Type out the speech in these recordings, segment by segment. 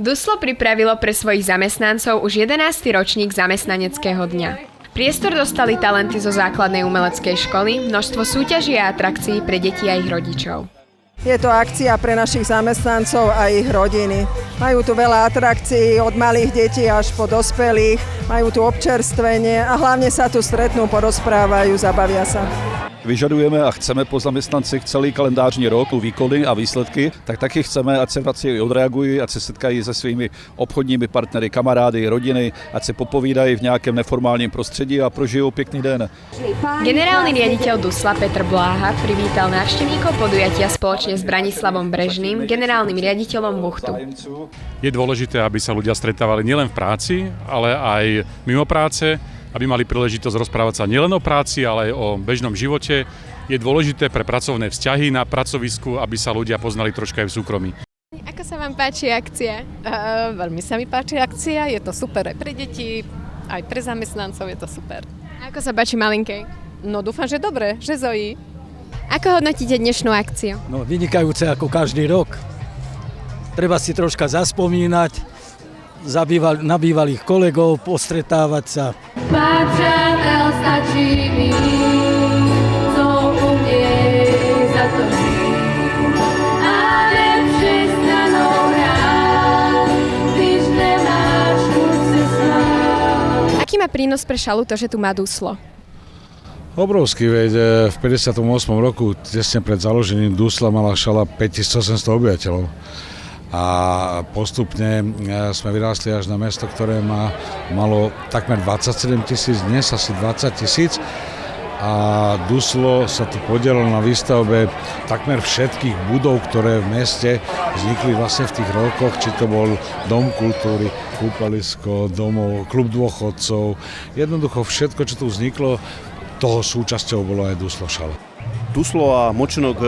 Duslo pripravilo pre svojich zamestnancov už 11. ročník zamestnaneckého dňa. Priestor dostali talenty zo základnej umeleckej školy, množstvo súťaží a atrakcií pre deti a ich rodičov. Je to akcia pre našich zamestnancov a ich rodiny. Majú tu veľa atrakcií od malých detí až po dospelých, majú tu občerstvenie a hlavne sa tu stretnú, porozprávajú, zabavia sa. Vyžadujeme a chceme po zaměstnancích celý kalendářní rok, výkony a výsledky, tak taky chceme, ať se vrací odreagují, ať se setkají se svými obchodními partnery, kamarády, rodiny, ať se popovídají v nějakém neformálním prostředí a prožijou pěkný den. Generálny riaditeľ Dusla Petr Bláha privítal návštevníkov podujatia spoločne s Branislavom Brežným, generálnym riaditeľom Vuchtu. Je dôležité, aby sa ľudia stretávali nielen v práci, ale aj mimo práce, aby mali príležitosť rozprávať sa nielen o práci, ale aj o bežnom živote. Je dôležité pre pracovné vzťahy na pracovisku, aby sa ľudia poznali troška aj v súkromí. Ako sa vám páči akcia? Veľmi sa mi páči akcia, je to super aj pre deti, aj pre zamestnancov je to super. Ako sa páči malinkej? No dúfam, že dobre, že Zoji. Ako hodnotíte dnešnú akciu? No vynikajúce ako každý rok. Treba si troška zaspomínať, na bývalých kolegov, postretávať sa. Pár přátel stačí mi, co uměj za to žít. A nepřestanou hrát, když nemáš chuť si spát. Aký má prínos pre Šalu to, že tu má Duslo? Obrovský, veď v 58. roku, tesne pred založením Dusla, mala Šala 5800 obyvateľov. A postupne sme vyrástli až na mesto, ktoré malo takmer 27 000, dnes asi 20 000. A Duslo sa tu podielalo na výstavbe takmer všetkých budov, ktoré v meste vznikli vlastne v tých rokoch, či to bol Dom kultúry, kúpalisko, domov, klub dôchodcov. Jednoducho všetko, čo tu vzniklo, toho súčasťou bolo aj Duslo Šala. Duslo a Močenok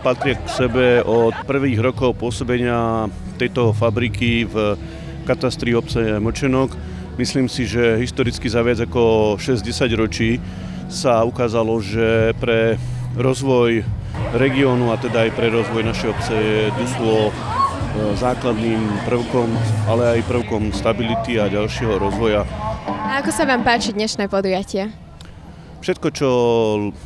patria k sebe od prvých rokov pôsobenia tejto fabriky v katastri obce Močenok. Myslím si, že historicky za viac ako 60 ročí sa ukázalo, že pre rozvoj regiónu a teda aj pre rozvoj našej obce je Duslo základným prvkom, ale aj prvkom stability a ďalšieho rozvoja. A ako sa vám páči dnešné podujatie? Všetko, čo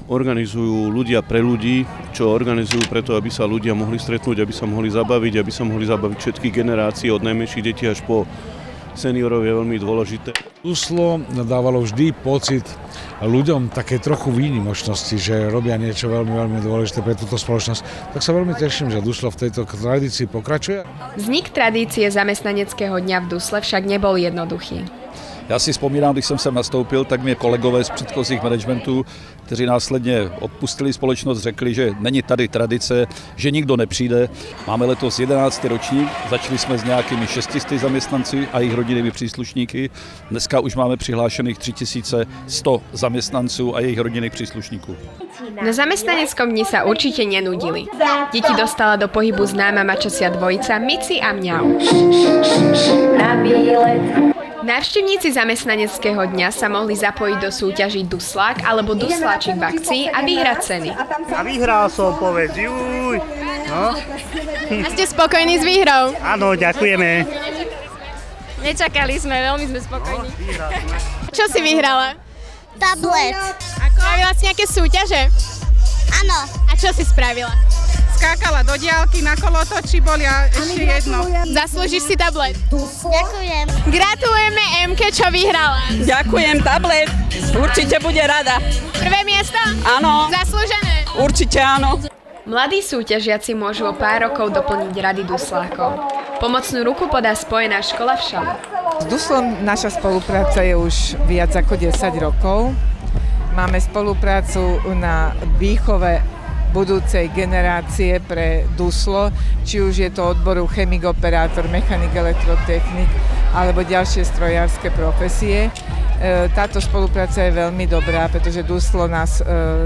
organizujú ľudia pre ľudí, čo organizujú preto, aby sa ľudia mohli stretnúť, aby sa mohli zabaviť všetky generácie od najmenších detí až po seniorov, je veľmi dôležité. Duslo dávalo vždy pocit ľuďom také trochu výnimočnosti, že robia niečo veľmi, veľmi dôležité pre túto spoločnosť. Tak sa veľmi teším, že Duslo v tejto tradícii pokračuje. Vznik tradície zamestnaneckého dňa v Dusle však nebol jednoduchý. Já si vzpomínám, když jsem sem nastoupil, tak mě kolegové z předchozích managementů, kteří následně odpustili společnost, řekli, že není tady tradice, že nikdo nepřijde. Máme letos 11. ročník, začali jsme s nějakými 600 zaměstnanci a jejich rodinnými příslušníky. Dneska už máme přihlášených 3100 zaměstnanců a jejich rodinných příslušníků. Na zamestnaneckom dni sa určite nenudili. Deti dostala do pohybu známa mačasia dvojica Mici a Mňau. Návštevníci zamestnaneckého dňa sa mohli zapojiť do súťaží Duslák alebo Dusláčik v akcii a vyhrať ceny. A vyhral som, povedz, juj. No. A ste spokojní s výhrou? Áno, ďakujeme. Nečakali sme, veľmi sme spokojní. Čo si vyhrala? Tablet. Spravila si nejaké súťaže? Áno. A čo si spravila? Skákala do diaľky, na kolotoči boli a ešte jedno. Zaslúžiš si tablet? Ďakujem. Gratulujeme Emke, čo vyhrala. Ďakujem, tablet. Určite bude rada. Prvé miesto? Áno. Zaslúžené? Určite áno. Mladí súťažiaci môžu o pár rokov doplniť rady Duslákov. Pomocnú ruku podá Spojená škola v Šale. S Duslom naša spolupráca je už viac ako 10 rokov. Máme spoluprácu na výchove budúcej generácie pre Duslo, či už je to odboru chemik, operátor, mechanik, elektrotechnik alebo ďalšie strojárske profesie. Táto spolupráca je veľmi dobrá, pretože Duslo nás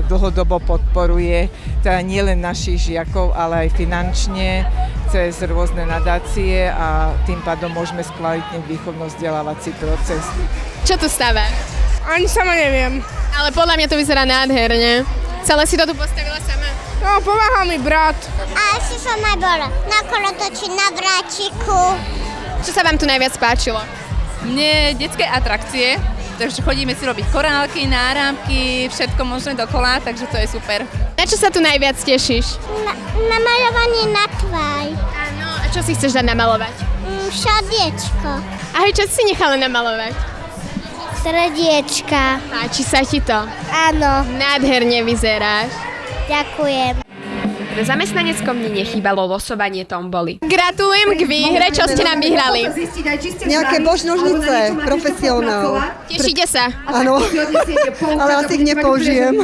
dlhodobo podporuje, teda nielen našich žiakov, ale aj finančne, cez rôzne nadácie a tým pádom môžeme skvalitniť výchovno-vzdelávací proces. Čo tu stáva? Ani sama neviem. Ale podľa mňa to vyzerá nádherne. Celé si to tu postavila sama? No, pomáha mi brat. A ešte som aj bola na kolotoči, na vráčiku. Čo sa vám tu najviac páčilo? Mne detské atrakcie, takže chodíme si robiť korálky, náramky, všetko možné dokola, takže to je super. Na čo sa tu najviac tešíš? Na maľovanie na tvár. Áno, a čo si chceš dať namalovať? Šadiečko. Ahoj, čo si nechala namalovať? Srdiečka. Páči sa ti to? Áno. Nádherne vyzeráš. Ďakujem. V zamestnaneckom dni nechýbalo losovanie tomboly. Gratulujem k výhre, čo ste nám vyhrali. Nejaké božnožnice, profesionál. Tešíte sa? Áno, ale asi ich nepoužijem.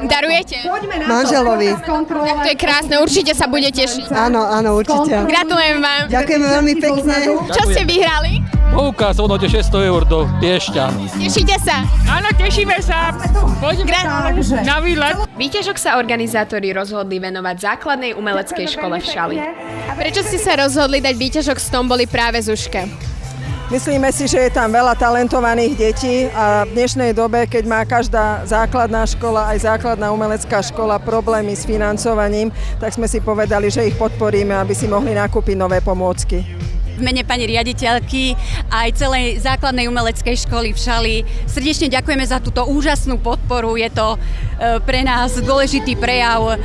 Darujete? Manželovi. Tak to je krásne, určite sa bude tešiť. Áno, určite. Gratulujem vám. Ďakujeme veľmi pekne. Čo ste vyhrali? Poukaz v hodnote 600 eur do Piešťan. Tešíte sa? Áno, tešíme sa. Poďme na výlet. Výťažok sa organizátori rozhodli venovať základnej umeleckej škole v Šali. Prečo ste sa rozhodli dať výťažok z tomboly práve Zuške? Myslíme si, že je tam veľa talentovaných detí a v dnešnej dobe, keď má každá základná škola, aj základná umelecká škola problémy s financovaním, tak sme si povedali, že ich podporíme, aby si mohli nakúpiť nové pomôcky. V mene pani riaditeľky aj celej základnej umeleckej školy v Šali srdečne ďakujeme za túto úžasnú podporu. Je to pre nás dôležitý prejav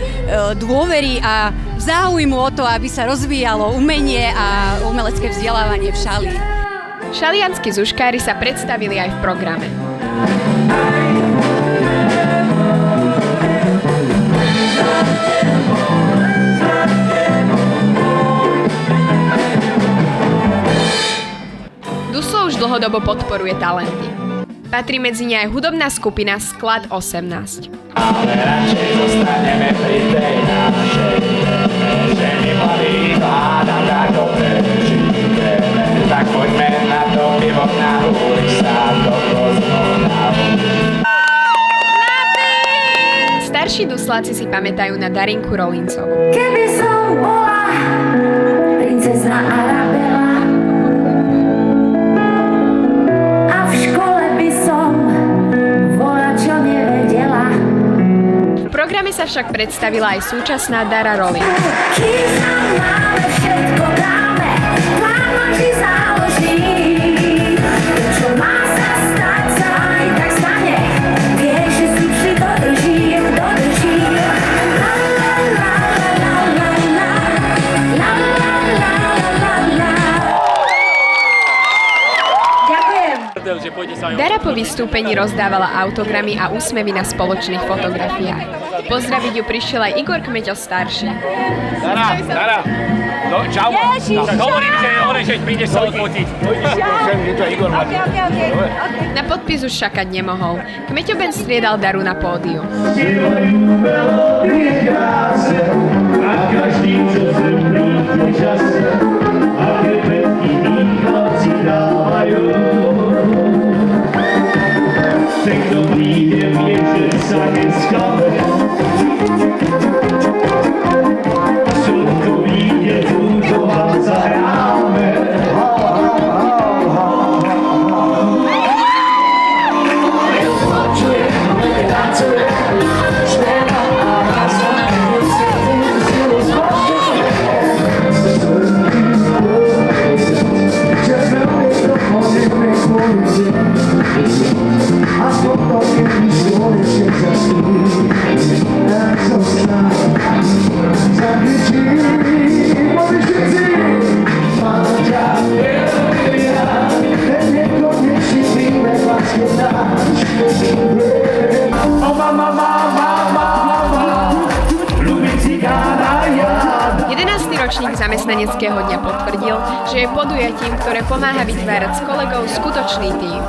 dôvery a záujmu o to, aby sa rozvíjalo umenie a umelecké vzdelávanie v Šali. Šalianski zuškári sa predstavili aj v programe. Duslo už dlhodobo podporuje talenty. Patrí medzi ne aj hudobná skupina Sklad 18. Ale radšej zostaneme pri tej našej, že my mladí hádam tak dobre žijeme. Tak poďme na to pivo na húri sa do kozmonaut. Starší dusláci si pamätajú na Darinku Rolincovú. Keby som bola princezna Arabela a v škole by som volačo nevedela. V programe sa však predstavila aj súčasná Dara Rolling. Kým sa máme, všetko dáme, plán ti záloží. Čo má sa stať, sa aj tak stane. Vieš, že si vždy dodržím. La la la la la la, la la la la la. Ďakujem. Dara po vystúpení rozdávala autogramy a úsmevy na spoločných fotografiách. Pozdraviť ju prišiel aj Igor Kmeťo starší. Dara, no čau. Tak hovorím, že prídeš sa odfotiť. Na podpis už čakať nemohol. Kmeťo Ben striedal Daru na pódiu. Ročník zamestnaneckého dňa potvrdil, že je podujatím, ktoré pomáha vytvárať s kolegou skutočný tím.